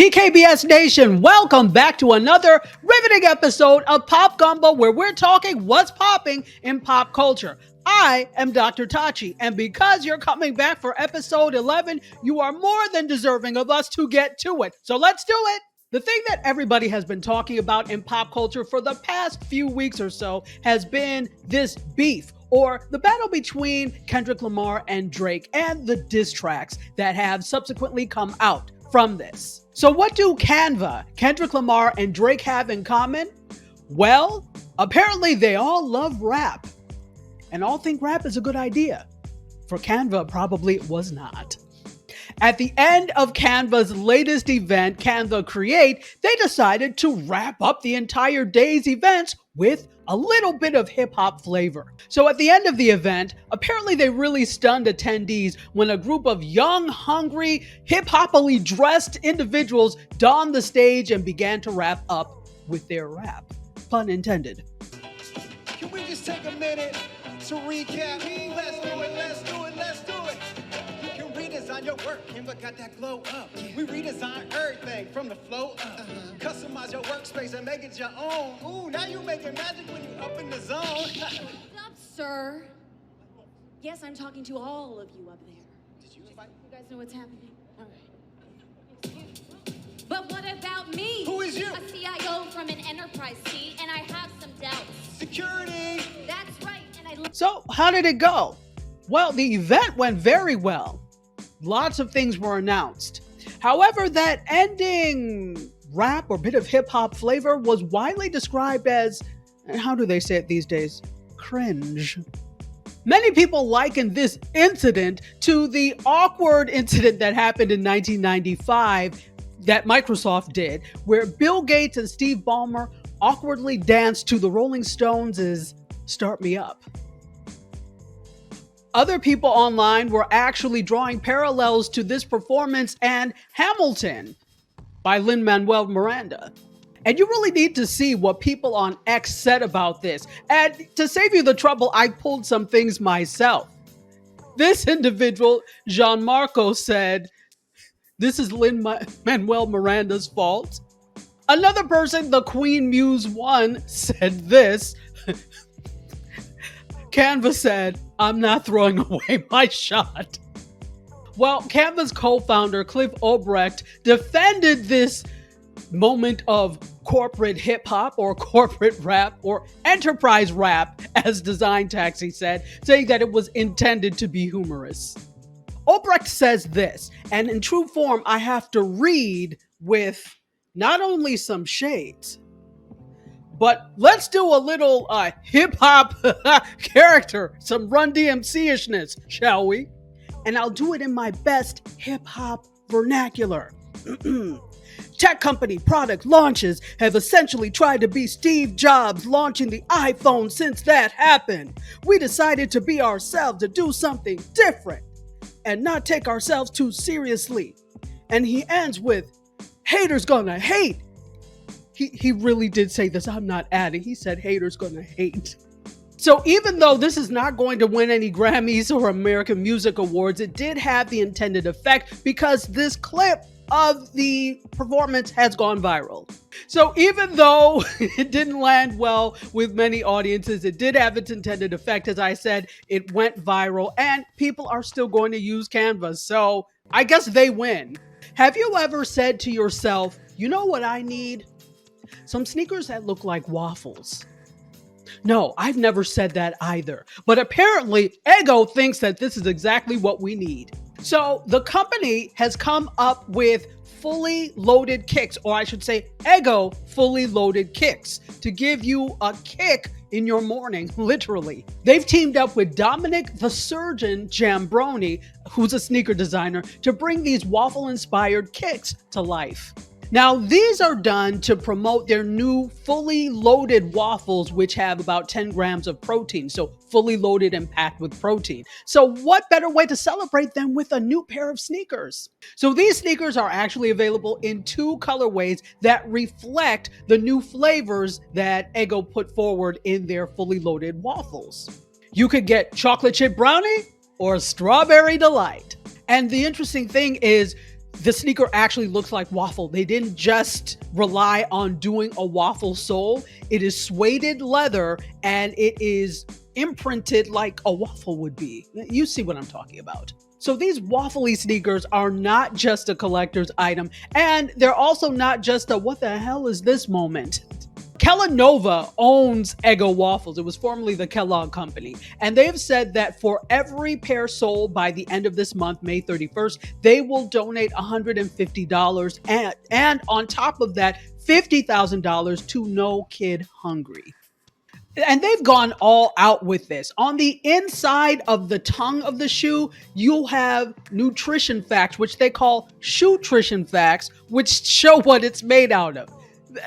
TKBS Nation, welcome back to another riveting episode of Pop Gumbo, where we're talking what's popping in pop culture. I am Dr. Tachi, and because you're coming back for episode 11, you are more than deserving of us to get to it. So let's do it. The thing that everybody has been talking about in pop culture for the past few weeks or so has been this beef, or the battle between Kendrick Lamar and Drake, and the diss tracks that have subsequently come out from this. So what do Canva, Kendrick Lamar, and Drake have in common? Well, apparently they all love rap, and all think rap is a good idea. For Canva, probably it was not. At the end of Canva's latest event, Canva Create, they decided to wrap up the entire day's events with a little bit of hip-hop flavor. So at the end of the event, apparently they really stunned attendees when a group of young, hungry, hip-hopily dressed individuals donned the stage and began to wrap up with their rap. Pun intended. Can we just take a minute to recap? Let's do it, let's do it, let's do it. You can redesign your work, Canva got that glow up. We redesign everything from the flow up. Customize your workspace and make it your own. Ooh, now you making magic when you up in the zone. What's up, sir? Yes, I'm talking to all of you up there. Did you invite? You guys know what's happening? All right. But what about me? Who is you? A CIO from an enterprise, see? And I have some doubts. Security. That's right, and I... So how did it go? Well, the event went very well. Lots of things were announced. However, that ending rap or bit of hip-hop flavor was widely described as, how do they say it these days? Cringe. Many people liken this incident to the awkward incident that happened in 1995 that Microsoft did, where Bill Gates and Steve Ballmer awkwardly danced to the Rolling Stones' Start Me Up. Other people online were actually drawing parallels to this performance and Hamilton by Lin-Manuel Miranda. And you really need to see what people on X said about this. And to save you the trouble, I pulled some things myself. This individual, Gianmarco, said, "This is Lin-Manuel Miranda's fault." Another person, the Queen Muse 1, said this. Canva said, "I'm not throwing away my shot." Well, Canva's co-founder, Cliff Obrecht, defended this moment of corporate hip-hop or corporate rap or enterprise rap, as Design Taxi said, saying that it was intended to be humorous. Obrecht says this, and in true form, I have to read with not only some shades, but let's do a little hip-hop character, some Run DMC-ishness, shall we? And I'll do it in my best hip-hop vernacular. Tech company product launches have essentially tried to be Steve Jobs launching the iPhone since that happened. We decided to be ourselves, to do something different, and not take ourselves too seriously. And he ends with, haters gonna hate. He really did say this, I'm not adding. He said haters gonna hate. So even though this is not going to win any Grammys or American Music Awards, it did have the intended effect because this clip of the performance has gone viral. So even though it didn't land well with many audiences, it did have its intended effect. As I said, it went viral and people are still going to use Canva. So I guess they win. Have you ever said to yourself, you know what I need? Some sneakers that look like waffles. No, I've never said that either. But apparently, Ego thinks that this is exactly what we need. So the company has come up with fully loaded kicks, or I should say Ego fully loaded kicks, to give you a kick in your morning, literally. They've teamed up with Dominic the Surgeon Jambroni, who's a sneaker designer, to bring these waffle-inspired kicks to life. Now, these are done to promote their new fully loaded waffles, which have about 10 grams of protein. So fully loaded and packed with protein. So what better way to celebrate than with a new pair of sneakers? So these sneakers are actually available in 2 colorways that reflect the new flavors that Ego put forward in their fully loaded waffles. You could get chocolate chip brownie or strawberry delight. And the interesting thing is, The sneaker actually looks like waffle. They didn't just rely on doing a waffle sole. It is suede leather and it is imprinted like a waffle would be. You see what I'm talking about. So these Waffle-y sneakers are not just a collector's item, and they're also not just a what the hell is this moment. Kellanova owns Eggo Waffles. It was formerly the Kellogg Company. And they've said that for every pair sold by the end of this month, May 31st, they will donate $150 and on top of that, $50,000 to No Kid Hungry. And they've gone all out with this. On the inside of the tongue of the shoe, you'll have nutrition facts, which they call shoe-trition facts, which show what it's made out of.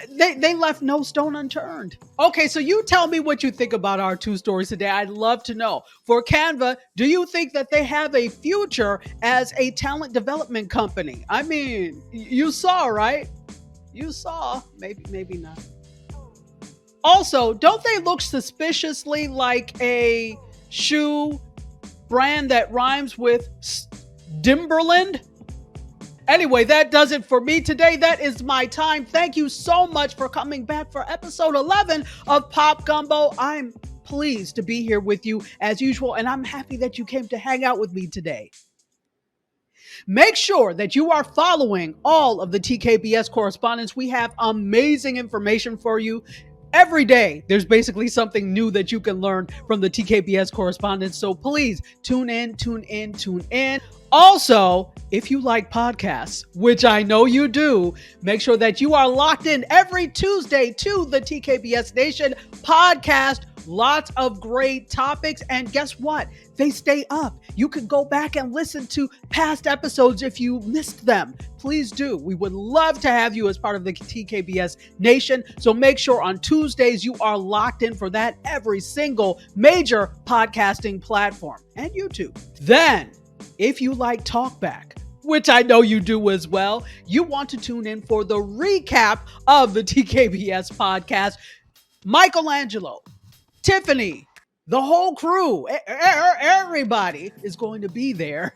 They left no stone unturned. Okay, so you tell me what you think about our two stories today. I'd love to know. For Canva, do you think that they have a future as a talent development company? I mean, you saw, right? You saw. Maybe not. Also, don't they look suspiciously like a shoe brand that rhymes with Dimberland? Anyway, that does it for me today. That is my time. Thank you so much for coming back for episode 11 of Pop Gumbo. I'm pleased to be here with you as usual, and I'm happy that you came to hang out with me today. Make sure that you are following all of the TKBS correspondents. We have amazing information for you. Every day, there's basically something new that you can learn from the TKBS correspondents. So please tune in. Also, if you like podcasts, which I know you do, make sure that you are locked in every Tuesday to the TKBS Nation podcast. Lots of great topics. And guess what? They stay up. You can go back and listen to past episodes if you missed them. Please do. We would love to have you as part of the TKBS Nation. So make sure on Tuesdays you are locked in for that every single major podcasting platform and YouTube. Then, if you like Talkback, which I know you do as well, you want to tune in for the recap of the TKBS podcast. Michelangelo, Tiffany, the whole crew, everybody is going to be there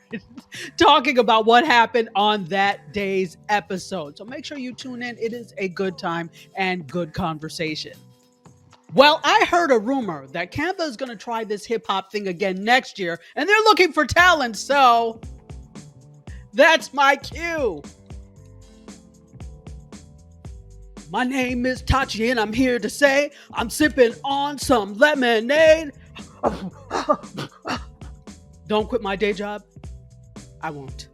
talking about what happened on that day's episode. So make sure you tune in. It is a good time and good conversation. Well, I heard a rumor that Canva is going to try this hip hop thing again next year, and they're looking for talent, so that's my cue. My name is Tachi, and I'm here to say I'm sipping on some lemonade. Don't quit my day job. I won't.